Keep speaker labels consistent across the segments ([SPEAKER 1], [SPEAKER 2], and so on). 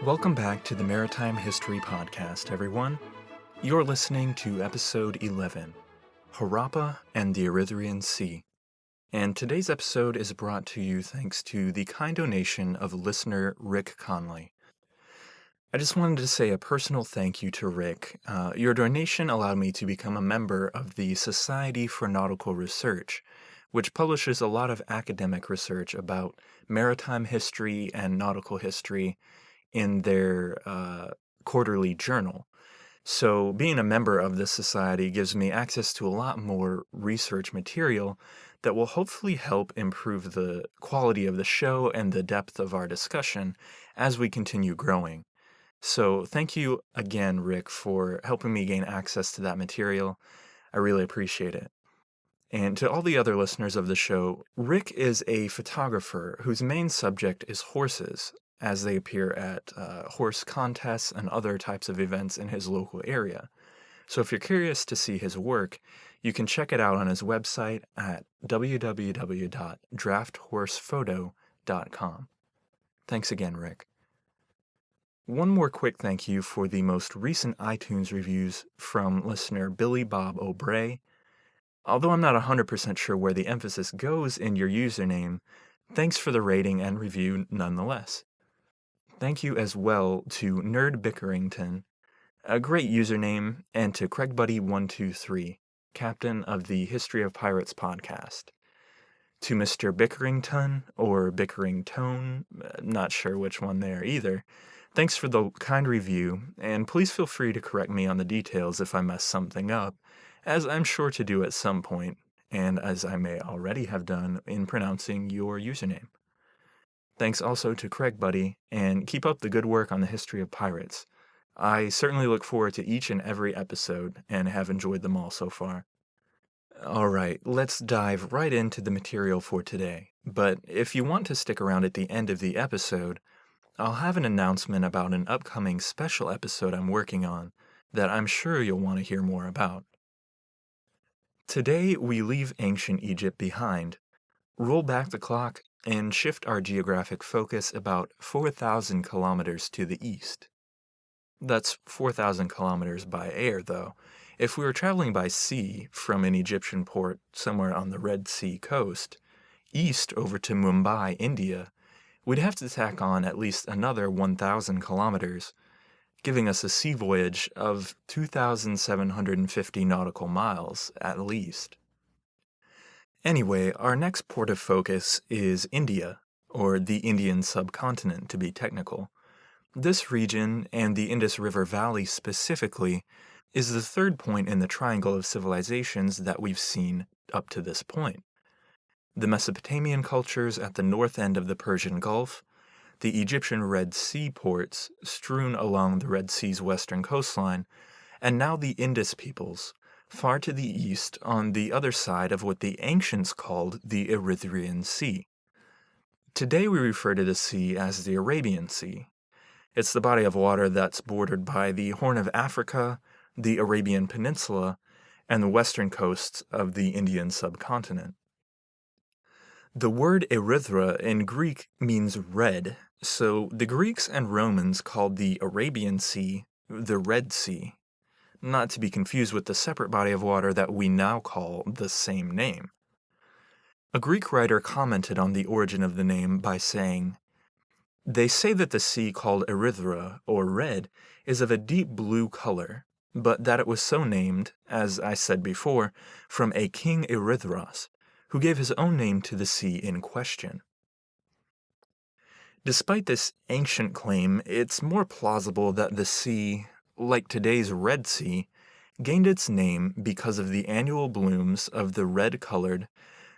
[SPEAKER 1] Welcome back to the Maritime History Podcast, everyone. You're listening to Episode 11, Harappa and the Erythraean Sea. And today's episode is brought to you thanks to the kind donation of listener Rick Conley. I just wanted to say a personal thank you to Rick. Your donation allowed me to become a member of the Society for Nautical Research, which publishes a lot of academic research about maritime history and nautical history in their quarterly journal. So being a member of this society gives me access to a lot more research material that will hopefully help improve the quality of the show and the depth of our discussion as we continue growing. So thank you again, Rick, for helping me gain access to that material. I really appreciate it. And to all the other listeners of the show, Rick is a photographer whose main subject is horses, as they appear at horse contests and other types of events in his local area. So if you're curious to see his work, you can check it out on his website at www.drafthorsephoto.com. Thanks again, Rick. One more quick thank you for the most recent iTunes reviews from listener Billy Bob O'Bray. Although I'm not 100% sure where the emphasis goes in your username, thanks for the rating and review nonetheless. Thank you as well to Nerd Bickerington, a great username, and to CraigBuddy123, captain of the History of Pirates podcast. To Mr. Bickerington, or Bickeringtone, not sure which one there either, thanks for the kind review, and please feel free to correct me on the details if I mess something up, as I'm sure to do at some point, and as I may already have done in pronouncing your username. Thanks also to Craig Buddy, and keep up the good work on the history of pirates. I certainly look forward to each and every episode, and have enjoyed them all so far. Alright, let's dive right into the material for today. But if you want to stick around at the end of the episode, I'll have an announcement about an upcoming special episode I'm working on that I'm sure you'll want to hear more about. Today, we leave ancient Egypt behind, roll back the clock, and shift our geographic focus about 4,000 kilometers to the east. That's 4,000 kilometers by air, though. If we were traveling by sea from an Egyptian port somewhere on the Red Sea coast, east over to Mumbai, India, we'd have to tack on at least another 1,000 kilometers, giving us a sea voyage of 2,750 nautical miles at least. Anyway, our next port of focus is India, or the Indian subcontinent to be technical. This region, and the Indus River Valley specifically, is the third point in the triangle of civilizations that we've seen up to this point. The Mesopotamian cultures at the north end of the Persian Gulf, the Egyptian Red Sea ports strewn along the Red Sea's western coastline, and now the Indus peoples, far to the east on the other side of what the ancients called the Erythraean Sea. Today we refer to the sea as the Arabian Sea. It's the body of water that's bordered by the Horn of Africa, the Arabian Peninsula, and the western coasts of the Indian subcontinent. The word Erythra in Greek means red, so the Greeks and Romans called the Arabian Sea the Red Sea, not to be confused with the separate body of water that we now call the same name. A Greek writer commented on the origin of the name by saying, "They say that the sea called Erythra, or red, is of a deep blue color, but that it was so named, as I said before, from a king Erythras, who gave his own name to the sea in question." Despite this ancient claim, it's more plausible that the sea, like today's Red Sea, gained its name because of the annual blooms of the red-colored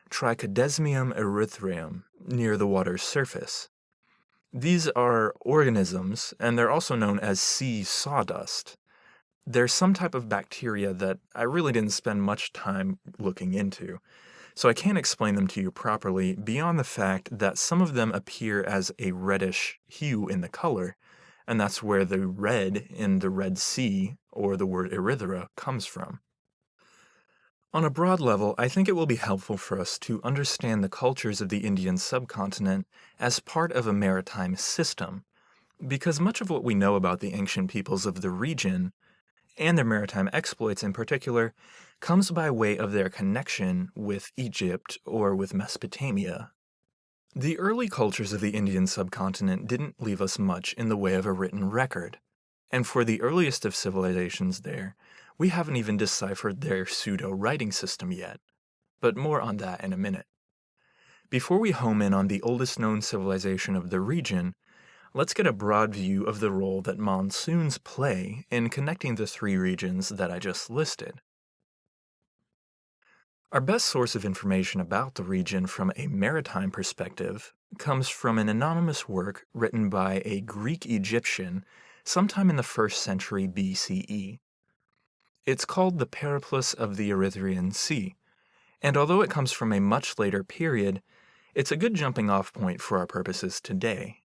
[SPEAKER 1] Trichodesmium erythraeum near the water's surface. These are organisms, and they're also known as sea sawdust. They're some type of bacteria that I really didn't spend much time looking into, so I can't explain them to you properly beyond the fact that some of them appear as a reddish hue in the color, and that's where the red in the Red Sea, or the word erythra, comes from. On a broad level, I think it will be helpful for us to understand the cultures of the Indian subcontinent as part of a maritime system, Because much of what we know about the ancient peoples of the region, and their maritime exploits in particular, comes by way of their connection with Egypt or with Mesopotamia. The early cultures of the Indian subcontinent didn't leave us much in the way of a written record, and for the earliest of civilizations there, we haven't even deciphered their pseudo-writing system yet, but more on that in a minute. Before we home in on the oldest known civilization of the region, let's get a broad view of the role that monsoons play in connecting the three regions that I just listed. Our best source of information about the region from a maritime perspective comes from an anonymous work written by a Greek Egyptian sometime in the 1st century BCE. It's called the Periplus of the Erythraean Sea, and although it comes from a much later period, it's a good jumping off point for our purposes today.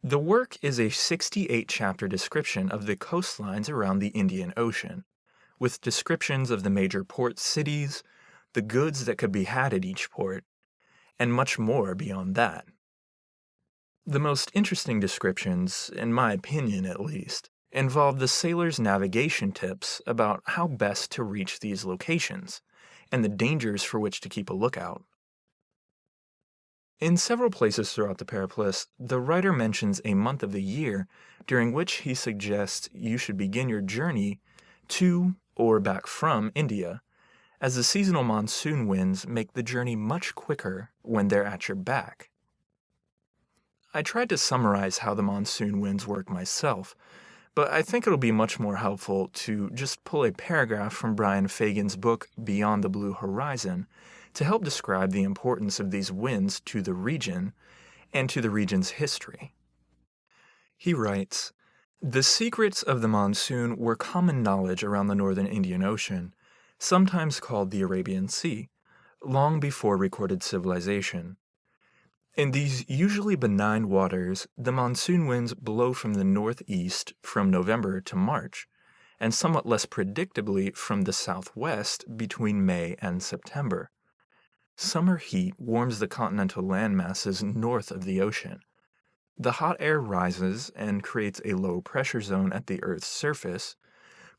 [SPEAKER 1] The work is a 68-chapter description of the coastlines around the Indian Ocean, with descriptions of the major port cities, the goods that could be had at each port, and much more beyond that. The most interesting descriptions, in my opinion at least, involve the sailors' navigation tips about how best to reach these locations, and the dangers for which to keep a lookout. In several places throughout the Periplus, the writer mentions a month of the year during which he suggests you should begin your journey to or back from India, as the seasonal monsoon winds make the journey much quicker when they're at your back. I tried to summarize how the monsoon winds work myself, but I think it'll be much more helpful to just pull a paragraph from Brian Fagan's book Beyond the Blue Horizon to help describe the importance of these winds to the region and to the region's history. He writes, "The secrets of the monsoon were common knowledge around the northern Indian Ocean, sometimes called the Arabian Sea, long before recorded civilization. In these usually benign waters, the monsoon winds blow from the northeast from November to March, and somewhat less predictably from the southwest between May and September. Summer heat warms the continental land masses north of the ocean. The hot air rises and creates a low pressure zone at the Earth's surface,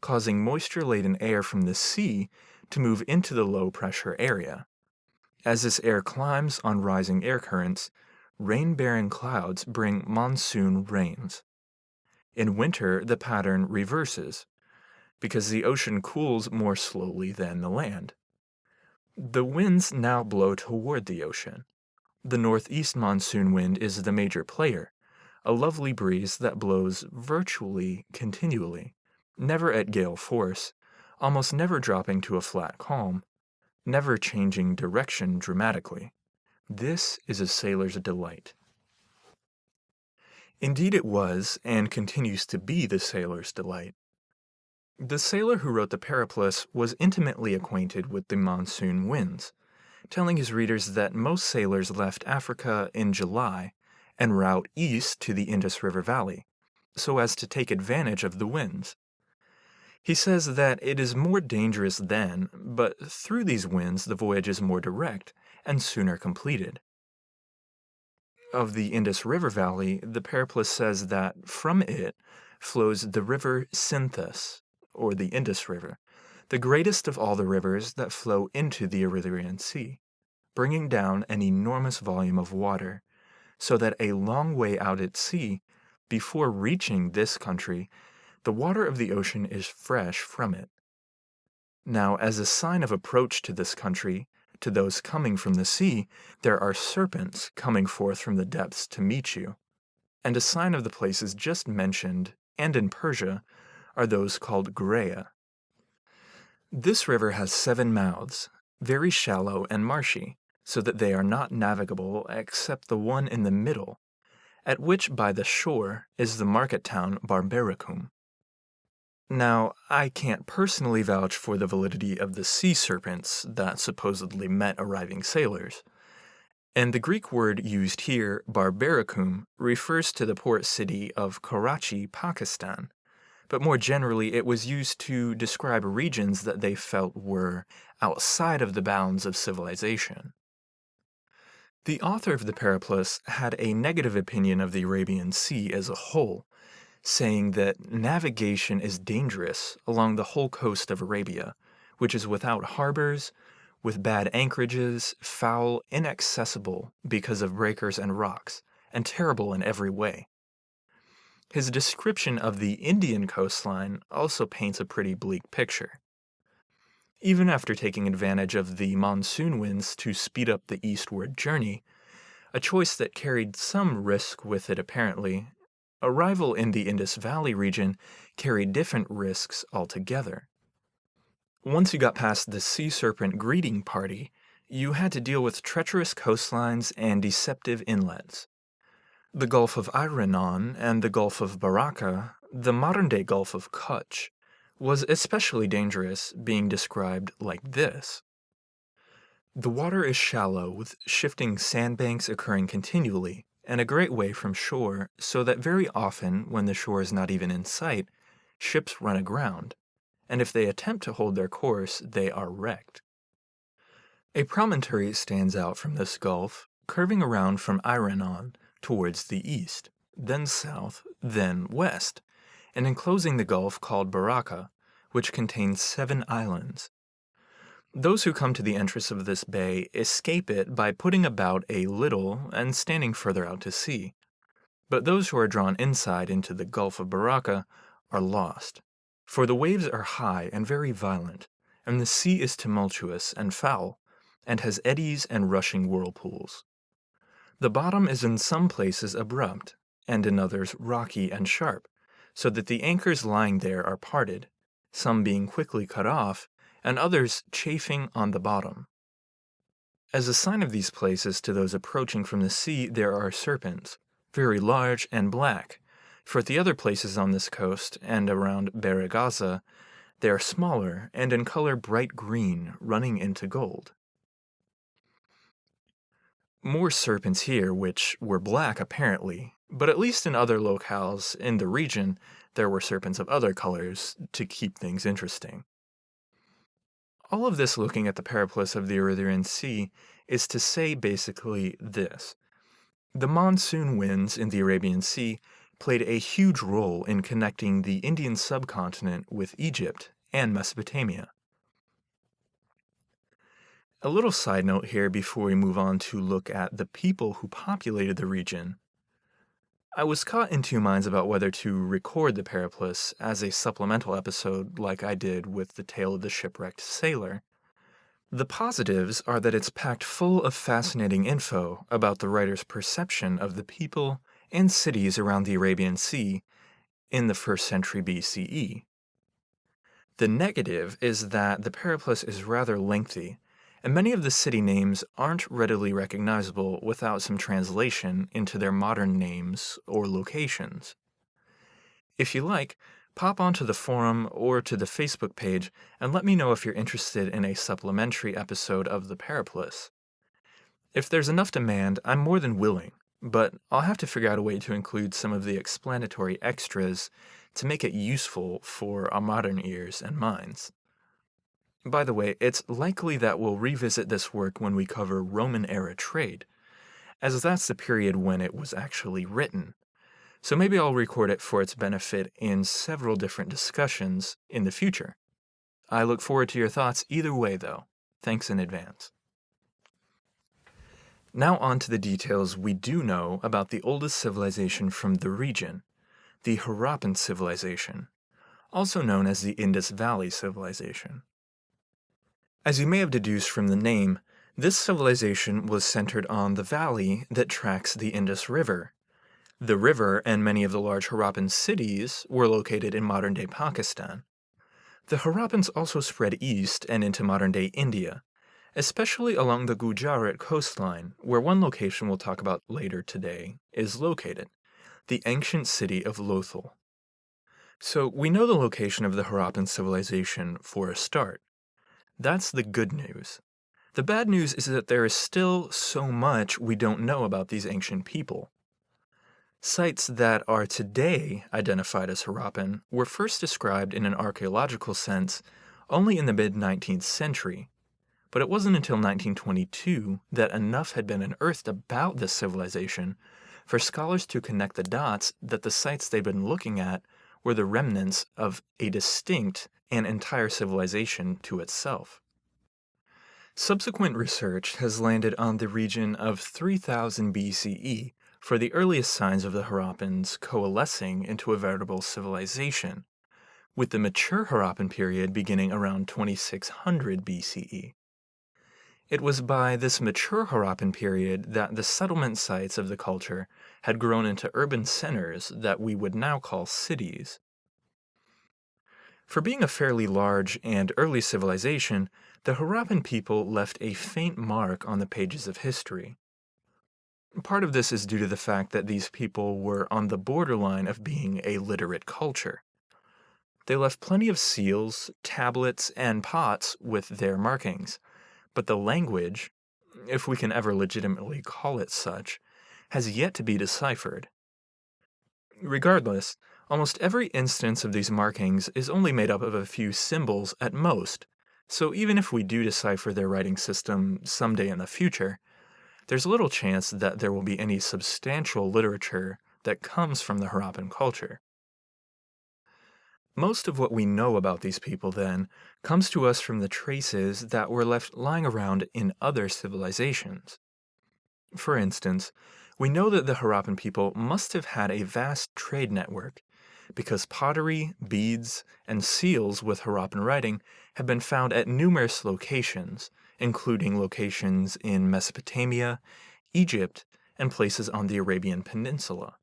[SPEAKER 1] causing moisture-laden air from the sea to move into the low pressure area. As this air climbs on rising air currents, rain-bearing clouds bring monsoon rains. In winter, the pattern reverses, because the ocean cools more slowly than the land. The winds now blow toward the ocean. The northeast monsoon wind is the major player, a lovely breeze that blows virtually continually, never at gale force, almost never dropping to a flat calm, never changing direction dramatically. This is a sailor's delight." Indeed it was, and continues to be, the sailor's delight. The sailor who wrote the Periplus was intimately acquainted with the monsoon winds, telling his readers that most sailors left Africa in July en route east to the Indus River Valley, so as to take advantage of the winds. He says that it is more dangerous then, but through these winds the voyage is more direct and sooner completed. Of the Indus River Valley, the Periplus says that from it flows the river Sinthus, or the Indus River, the greatest of all the rivers that flow into the Erythraean Sea, bringing down an enormous volume of water, so that a long way out at sea, before reaching this country, the water of the ocean is fresh from it. Now, as a sign of approach to this country, to those coming from the sea, there are serpents coming forth from the depths to meet you. And a sign of the places just mentioned, and in Persia, are those called Grea. This river has 7 mouths, very shallow and marshy, so that they are not navigable except the one in the middle, at which by the shore is the market town Barbaricum. Now, I can't personally vouch for the validity of the sea serpents that supposedly met arriving sailors, and the Greek word used here, Barbaricum, refers to the port city of Karachi, Pakistan, but more generally it was used to describe regions that they felt were outside of the bounds of civilization. The author of the Periplus had a negative opinion of the Arabian Sea as a whole, saying that navigation is dangerous along the whole coast of Arabia, which is without harbors, with bad anchorages, foul, inaccessible because of breakers and rocks, and terrible in every way. His description of the Indian coastline also paints a pretty bleak picture. Even after taking advantage of the monsoon winds to speed up the eastward journey, a choice that carried some risk with it apparently, arrival in the Indus Valley region carried different risks altogether. Once you got past the sea serpent greeting party, you had to deal with treacherous coastlines and deceptive inlets. The Gulf of Irenon and the Gulf of Baraka, the modern-day Gulf of Kutch, was especially dangerous, being described like this. The water is shallow, with shifting sandbanks occurring continually, and a great way from shore, so that very often, when the shore is not even in sight, ships run aground, and if they attempt to hold their course, they are wrecked. A promontory stands out from this gulf, curving around from Irenon towards the east, then south, then west, and enclosing the gulf called Baraka, which contains 7 islands. Those who come to the entrance of this bay escape it by putting about a little and standing further out to sea. But those who are drawn inside into the Gulf of Baraka are lost, for the waves are high and very violent, and the sea is tumultuous and foul, and has eddies and rushing whirlpools. The bottom is in some places abrupt, and in others rocky and sharp, so that the anchors lying there are parted, some being quickly cut off, and others chafing on the bottom. As a sign of these places to those approaching from the sea, there are serpents, very large and black, for at the other places on this coast and around Beragaza, they are smaller and in color bright green, running into gold. More serpents here, which were black apparently, but at least in other locales in the region, there were serpents of other colors to keep things interesting. All of this looking at the periplus of the Erythraean Sea is to say basically this. The monsoon winds in the Arabian Sea played a huge role in connecting the Indian subcontinent with Egypt and Mesopotamia. A little side note here before we move on to look at the people who populated the region. I was caught in two minds about whether to record the periplus as a supplemental episode like I did with the tale of the shipwrecked sailor. The positives are that it's packed full of fascinating info about the writer's perception of the people and cities around the Arabian Sea in the 1st century BCE. The negative is that the periplus is rather lengthy, and many of the city names aren't readily recognizable without some translation into their modern names or locations. If you like, pop onto the forum or to the Facebook page and let me know if you're interested in a supplementary episode of the Periplus. If there's enough demand, I'm more than willing, but I'll have to figure out a way to include some of the explanatory extras to make it useful for our modern ears and minds. By the way, it's likely that we'll revisit this work when we cover Roman-era trade, as that's the period when it was actually written. So maybe I'll record it for its benefit in several different discussions in the future. I look forward to your thoughts either way, though. Thanks in advance. Now on to the details we do know about the oldest civilization from the region, the Harappan civilization, also known as the Indus Valley civilization. As you may have deduced from the name, this civilization was centered on the valley that tracks the Indus River. The river and many of the large Harappan cities were located in modern-day Pakistan. The Harappans also spread east and into modern-day India, especially along the Gujarat coastline, where one location we'll talk about later today is located, the ancient city of Lothal. So we know the location of the Harappan civilization for a start. That's the good news. The bad news is that there is still so much we don't know about these ancient people. Sites that are today identified as Harappan were first described in an archaeological sense only in the mid-19th century, But it wasn't until 1922 that enough had been unearthed about this civilization for scholars to connect the dots that the sites they'd been looking at were the remnants of a distinct and entire civilization to itself. Subsequent research has landed on the region of 3000 BCE for the earliest signs of the Harappans coalescing into a veritable civilization, with the mature Harappan period beginning around 2600 BCE. It was by this mature Harappan period that the settlement sites of the culture had grown into urban centers that we would now call cities. For being a fairly large and early civilization, the Harappan people left a faint mark on the pages of history. Part of this is due to the fact that these people were on the borderline of being a literate culture. They left plenty of seals, tablets, and pots with their markings, but the language, if we can ever legitimately call it such, has yet to be deciphered. Regardless, almost every instance of these markings is only made up of a few symbols at most, so even if we do decipher their writing system someday in the future, there's little chance that there will be any substantial literature that comes from the Harappan culture. Most of what we know about these people, then, comes to us from the traces that were left lying around in other civilizations. For instance, we know that the Harappan people must have had a vast trade network, because pottery, beads, and seals with Harappan writing have been found at numerous locations, including locations in Mesopotamia, Egypt, and places on the Arabian Peninsula.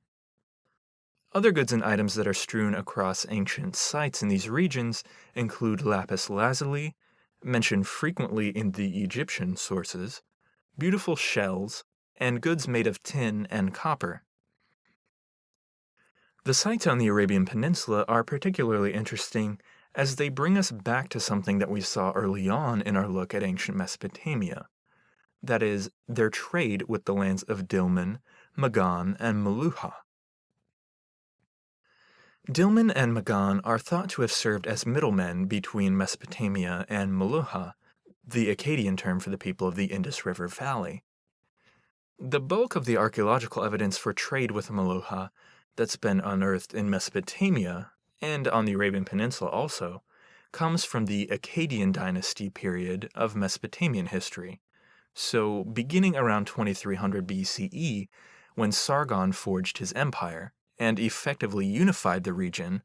[SPEAKER 1] Other goods and items that are strewn across ancient sites in these regions include lapis lazuli, mentioned frequently in the Egyptian sources, beautiful shells, and goods made of tin and copper. The sites on the Arabian Peninsula are particularly interesting as they bring us back to something that we saw early on in our look at ancient Mesopotamia. That is, their trade with the lands of Dilmun, Magan, and Meluhha. Dilmun and Magan are thought to have served as middlemen between Mesopotamia and Meluhha, the Akkadian term for the people of the Indus River Valley. The bulk of the archaeological evidence for trade with Meluhha that's been unearthed in Mesopotamia, and on the Arabian Peninsula also, comes from the Akkadian dynasty period of Mesopotamian history, so beginning around 2300 BCE, when Sargon forged his empire and effectively unified the region,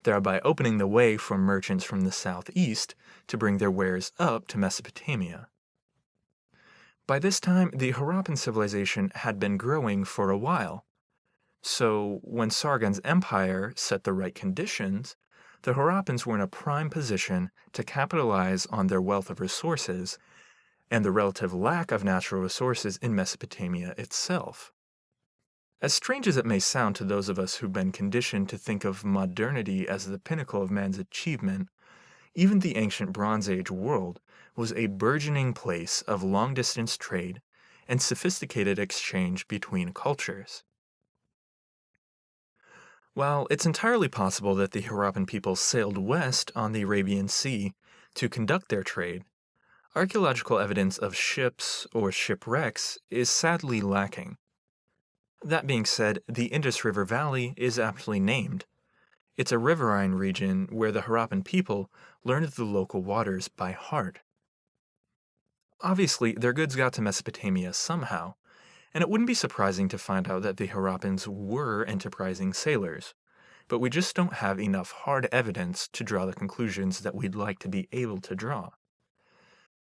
[SPEAKER 1] thereby opening the way for merchants from the southeast to bring their wares up to Mesopotamia. By this time, the Harappan civilization had been growing for a while, so when Sargon's empire set the right conditions, the Harappans were in a prime position to capitalize on their wealth of resources and the relative lack of natural resources in Mesopotamia itself. As strange as it may sound to those of us who've been conditioned to think of modernity as the pinnacle of man's achievement, even the ancient Bronze Age world was a burgeoning place of long-distance trade and sophisticated exchange between cultures. While it's entirely possible that the Harappan people sailed west on the Arabian Sea to conduct their trade, archaeological evidence of ships or shipwrecks is sadly lacking. That being said, the Indus River Valley is aptly named. It's a riverine region where the Harappan people learned the local waters by heart. Obviously, their goods got to Mesopotamia somehow, and it wouldn't be surprising to find out that the Harappans were enterprising sailors, but we just don't have enough hard evidence to draw the conclusions that we'd like to be able to draw.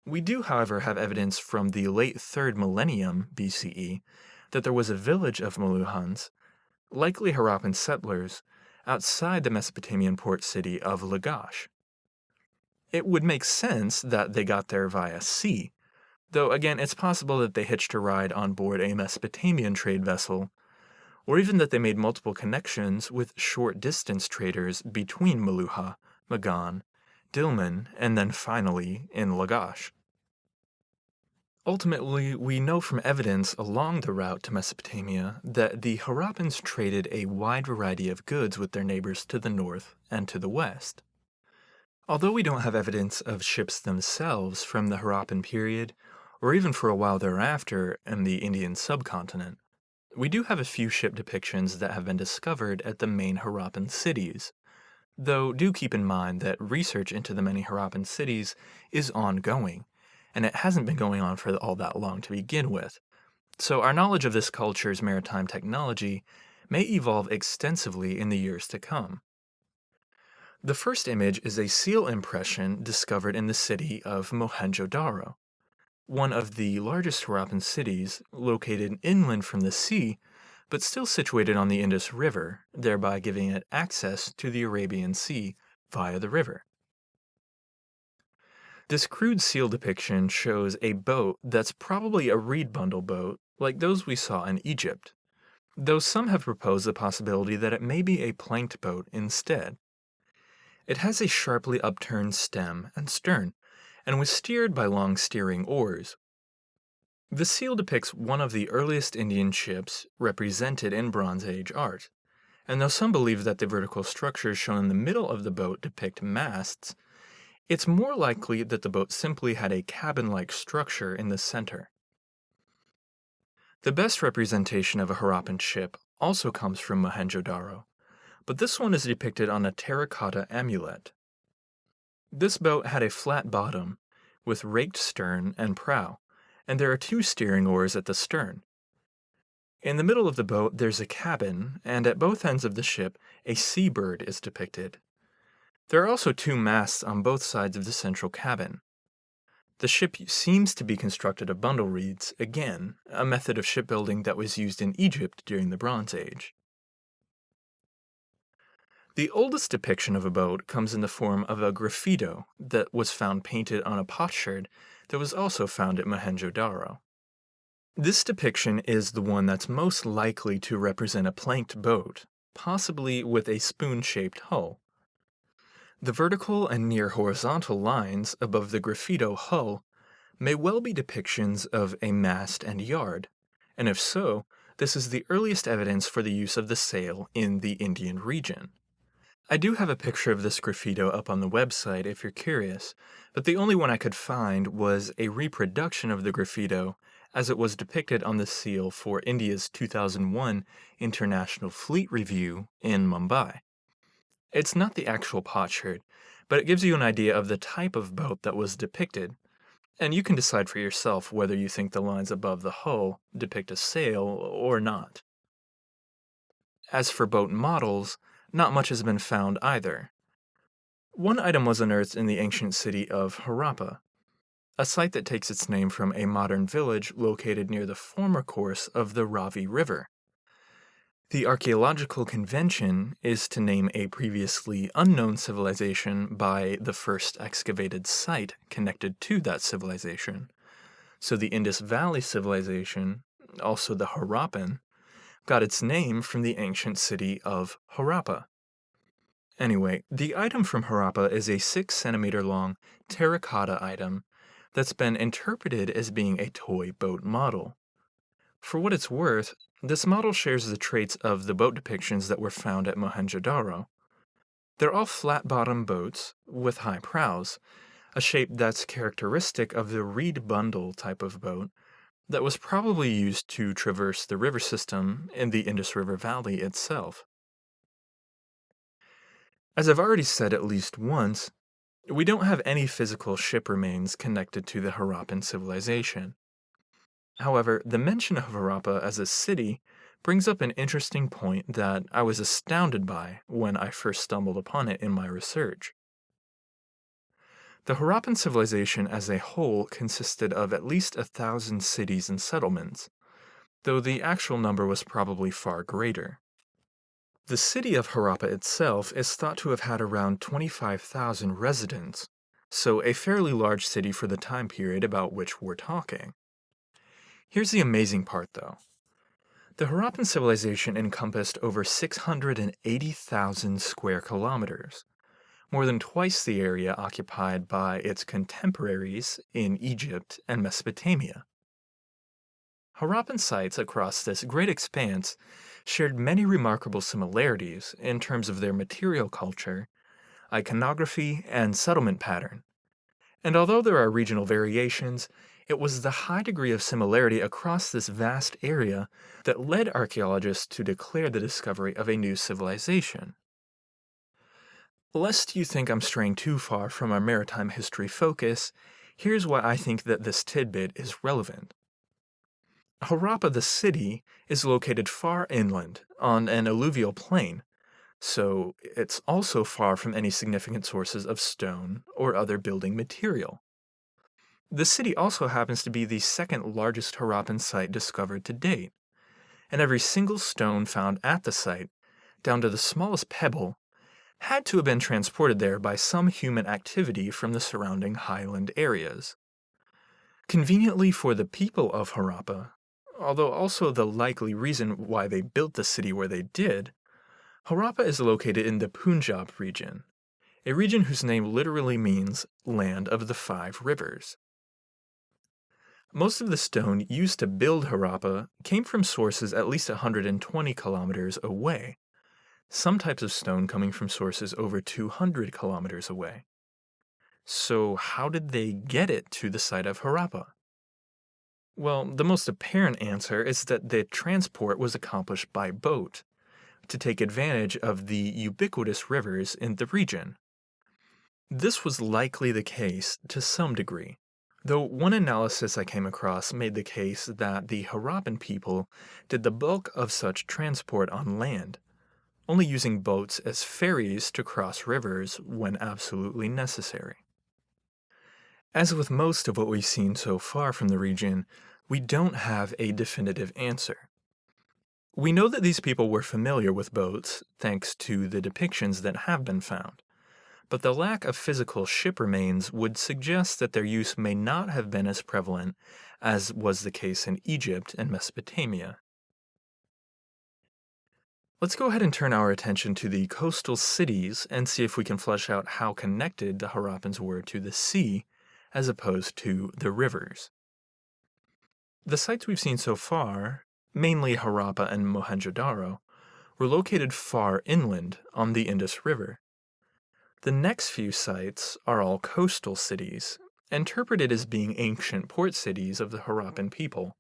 [SPEAKER 1] We do, however, have evidence from the late 3rd millennium BCE that there was a village of Meluhhans, likely Harappan settlers, outside the Mesopotamian port city of Lagash. It would make sense that they got there via sea, though again it's possible that they hitched a ride on board a Mesopotamian trade vessel, or even that they made multiple connections with short-distance traders between Meluhha, Magan, Dilmun, and then finally in Lagash. Ultimately, we know from evidence along the route to Mesopotamia that the Harappans traded a wide variety of goods with their neighbors to the north and to the west. Although we don't have evidence of ships themselves from the Harappan period, or even for a while thereafter in the Indian subcontinent, we do have a few ship depictions that have been discovered at the main Harappan cities. Though do keep in mind that research into the many Harappan cities is ongoing, and it hasn't been going on for all that long to begin with. So our knowledge of this culture's maritime technology may evolve extensively in the years to come. The first image is a seal impression discovered in the city of Mohenjo-Daro, one of the largest Harappan cities located inland from the sea, but still situated on the Indus River, thereby giving it access to the Arabian Sea via the river. This crude seal depiction shows a boat that's probably a reed bundle boat, like those we saw in Egypt, though some have proposed the possibility that it may be a planked boat instead. It has a sharply upturned stem and stern, and was steered by long steering oars. The seal depicts one of the earliest Indian ships represented in Bronze Age art, and though some believe that the vertical structures shown in the middle of the boat depict masts, it's more likely that the boat simply had a cabin-like structure in the center. The best representation of a Harappan ship also comes from Mohenjo-Daro, but this one is depicted on a terracotta amulet. This boat had a flat bottom, with raked stern and prow, and there are two steering oars at the stern. In the middle of the boat there's a cabin, and at both ends of the ship a seabird is depicted. There are also two masts on both sides of the central cabin. The ship seems to be constructed of bundle reeds, again, a method of shipbuilding that was used in Egypt during the Bronze Age. The oldest depiction of a boat comes in the form of a graffito that was found painted on a potsherd that was also found at Mohenjo-Daro. This depiction is the one that's most likely to represent a planked boat, possibly with a spoon-shaped hull. The vertical and near horizontal lines above the graffito hull may well be depictions of a mast and yard, and if so, this is the earliest evidence for the use of the sail in the Indian region. I do have a picture of this graffito up on the website if you're curious, but the only one I could find was a reproduction of the graffito as it was depicted on the seal for India's 2001 International Fleet Review in Mumbai. It's not the actual potsherd, but it gives you an idea of the type of boat that was depicted, and you can decide for yourself whether you think the lines above the hull depict a sail or not. As for boat models, not much has been found either. One item was unearthed in the ancient city of Harappa, a site that takes its name from a modern village located near the former course of the Ravi River. The archaeological convention is to name a previously unknown civilization by the first excavated site connected to that civilization. So the Indus Valley civilization, also the Harappan, got its name from the ancient city of Harappa. Anyway, the item from Harappa is a 6 centimeter long terracotta item that's been interpreted as being a toy boat model. For what it's worth, this model shares the traits of the boat depictions that were found at Mohenjo-Daro. They're all flat-bottom boats with high prows, a shape that's characteristic of the reed bundle type of boat that was probably used to traverse the river system in the Indus River Valley itself. As I've already said at least once, we don't have any physical ship remains connected to the Harappan civilization. However, the mention of Harappa as a city brings up an interesting point that I was astounded by when I first stumbled upon it in my research. The Harappan civilization as a whole consisted of at least 1,000 cities and settlements, though the actual number was probably far greater. The city of Harappa itself is thought to have had around 25,000 residents, so a fairly large city for the time period about which we're talking. Here's the amazing part, though. The Harappan civilization encompassed over 680,000 square kilometers, more than twice the area occupied by its contemporaries in Egypt and Mesopotamia. Harappan sites across this great expanse shared many remarkable similarities in terms of their material culture, iconography, and settlement pattern. And although there are regional variations, it was the high degree of similarity across this vast area that led archaeologists to declare the discovery of a new civilization. Lest you think I'm straying too far from our maritime history focus, here's why I think that this tidbit is relevant. Harappa, the city, is located far inland on an alluvial plain, so it's also far from any significant sources of stone or other building material. The city also happens to be the second largest Harappan site discovered to date, and every single stone found at the site, down to the smallest pebble, had to have been transported there by some human activity from the surrounding highland areas. Conveniently for the people of Harappa, although also the likely reason why they built the city where they did, Harappa is located in the Punjab region, a region whose name literally means land of the five rivers. Most of the stone used to build Harappa came from sources at least 120 kilometers away, some types of stone coming from sources over 200 kilometers away. So how did they get it to the site of Harappa? Well, the most apparent answer is that the transport was accomplished by boat, to take advantage of the ubiquitous rivers in the region. This was likely the case to some degree, though one analysis I came across made the case that the Harappan people did the bulk of such transport on land, only using boats as ferries to cross rivers when absolutely necessary. As with most of what we've seen so far from the region, we don't have a definitive answer. We know that these people were familiar with boats thanks to the depictions that have been found, but the lack of physical ship remains would suggest that their use may not have been as prevalent as was the case in Egypt and Mesopotamia. Let's go ahead and turn our attention to the coastal cities and see if we can flesh out how connected the Harappans were to the sea as opposed to the rivers. The sites we've seen so far, mainly Harappa and Mohenjo-daro, were located far inland on the Indus River. The next few sites are all coastal cities, interpreted as being ancient port cities of the Harappan people.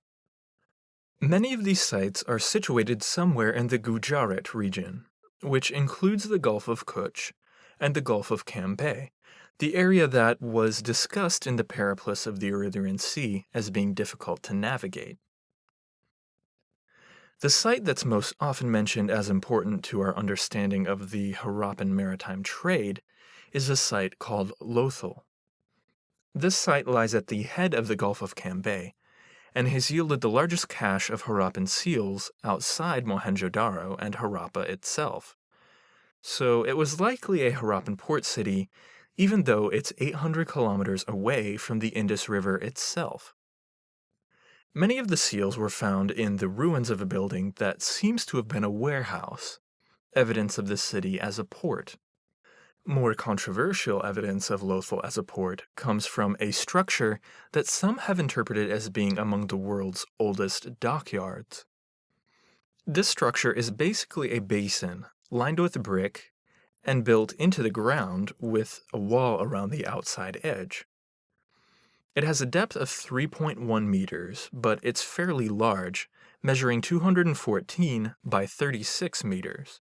[SPEAKER 1] Many of these sites are situated somewhere in the Gujarat region, which includes the Gulf of Kutch and the Gulf of Cambay, the area that was discussed in the Periplus of the Erythraean Sea as being difficult to navigate. The site that's most often mentioned as important to our understanding of the Harappan maritime trade is a site called Lothal. This site lies at the head of the Gulf of Cambay and has yielded the largest cache of Harappan seals outside Mohenjo-daro and Harappa itself. So it was likely a Harappan port city, even though it's 800 kilometers away from the Indus River itself. Many of the seals were found in the ruins of a building that seems to have been a warehouse, evidence of the city as a port. More controversial evidence of Lothal as a port comes from a structure that some have interpreted as being among the world's oldest dockyards. This structure is basically a basin lined with brick and built into the ground with a wall around the outside edge. It has a depth of 3.1 meters, but it's fairly large, measuring 214 by 36 meters.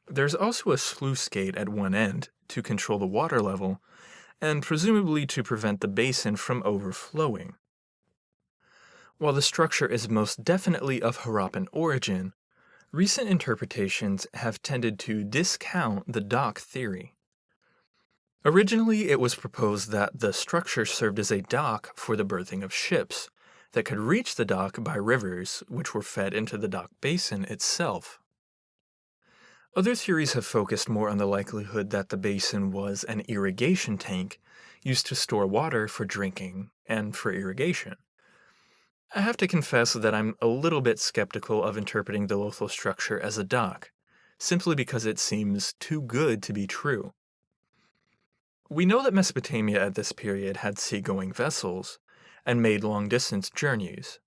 [SPEAKER 1] There's also a sluice gate at one end to control the water level, and presumably to prevent the basin from overflowing. While the structure is most definitely of Harappan origin, recent interpretations have tended to discount the dock theory. Originally, it was proposed that the structure served as a dock for the berthing of ships that could reach the dock by rivers which were fed into the dock basin itself. Other theories have focused more on the likelihood that the basin was an irrigation tank used to store water for drinking and for irrigation. I have to confess that I'm a little bit skeptical of interpreting the Lothal structure as a dock, simply because it seems too good to be true. We know that Mesopotamia at this period had seagoing vessels and made long-distance journeys.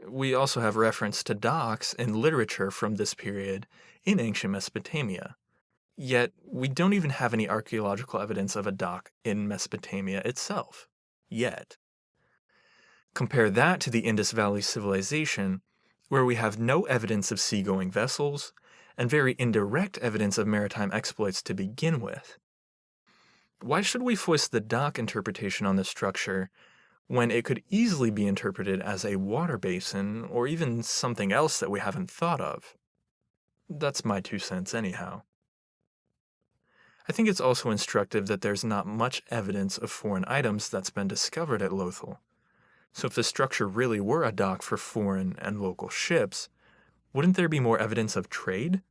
[SPEAKER 1] We also have reference to docks in literature from this period in ancient Mesopotamia. Yet, we don't even have any archaeological evidence of a dock in Mesopotamia itself. Yet. Compare that to the Indus Valley civilization, where we have no evidence of seagoing vessels, and very indirect evidence of maritime exploits to begin with. Why should we foist the dock interpretation on the structure when it could easily be interpreted as a water basin or even something else that we haven't thought of? That's my 2 cents anyhow. I think it's also instructive that there's not much evidence of foreign items that's been discovered at Lothal. So if the structure really were a dock for foreign and local ships, wouldn't there be more evidence of trade?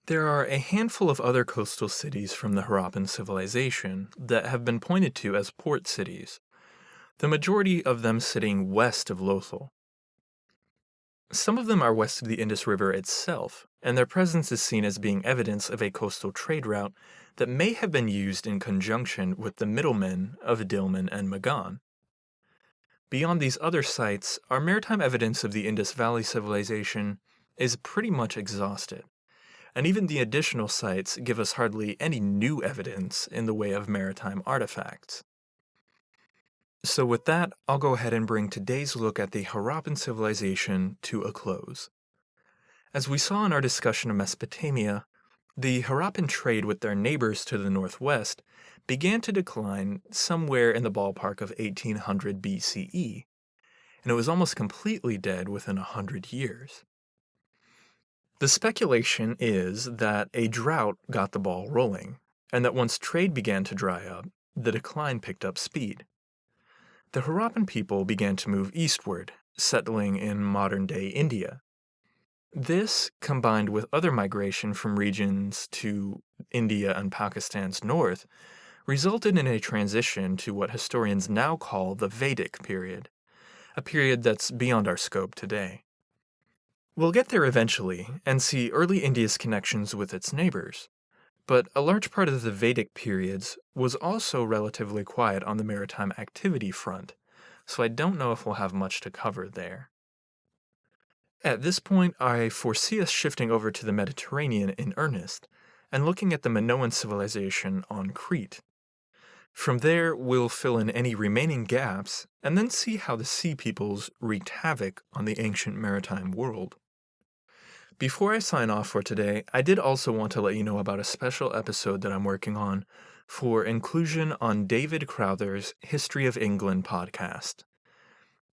[SPEAKER 1] There are a handful of other coastal cities from the Harappan civilization that have been pointed to as port cities, the majority of them sitting west of Lothal. Some of them are west of the Indus River itself, and their presence is seen as being evidence of a coastal trade route that may have been used in conjunction with the middlemen of Dilmun and Magan. Beyond these other sites, our maritime evidence of the Indus Valley civilization is pretty much exhausted, and even the additional sites give us hardly any new evidence in the way of maritime artifacts. So with that, I'll go ahead and bring today's look at the Harappan civilization to a close. As we saw in our discussion of Mesopotamia, the Harappan trade with their neighbors to the northwest began to decline somewhere in the ballpark of 1800 BCE, and it was almost completely dead within 100 years. The speculation is that a drought got the ball rolling, and that once trade began to dry up, the decline picked up speed. The Harappan people began to move eastward, settling in modern-day India. This, combined with other migration from regions to India and Pakistan's north, resulted in a transition to what historians now call the Vedic period, a period that's beyond our scope today. We'll get there eventually and see early India's connections with its neighbors, but a large part of the Vedic periods was also relatively quiet on the maritime activity front, so I don't know if we'll have much to cover there. At this point, I foresee us shifting over to the Mediterranean in earnest, and looking at the Minoan civilization on Crete. From there, we'll fill in any remaining gaps, and then see how the Sea Peoples wreaked havoc on the ancient maritime world. Before I sign off for today, I did also want to let you know about a special episode that I'm working on for inclusion on David Crowther's History of England podcast.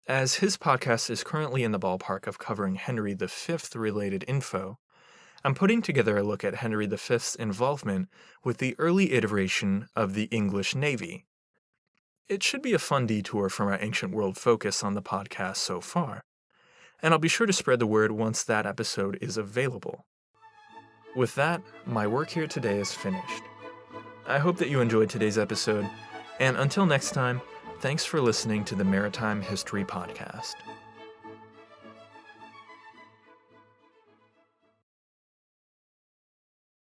[SPEAKER 1] As his podcast is currently in the ballpark of covering Henry V related info, I'm putting together a look at Henry V's involvement with the early iteration of the English Navy. It should be a fun detour from our ancient world focus on the podcast so far, and I'll be sure to spread the word once that episode is available. With that, my work here today is finished. I hope that you enjoyed today's episode, and until next time, thanks for listening to the Maritime History Podcast.